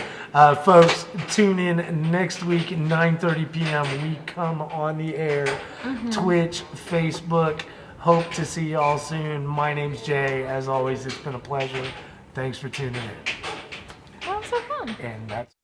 Folks, tune in next week at 9:30 p.m. We come on the air. Twitch, Facebook. Hope to see y'all soon. My name's Jay. As always, it's been a pleasure. Thanks for tuning in. Well, so fun. And that's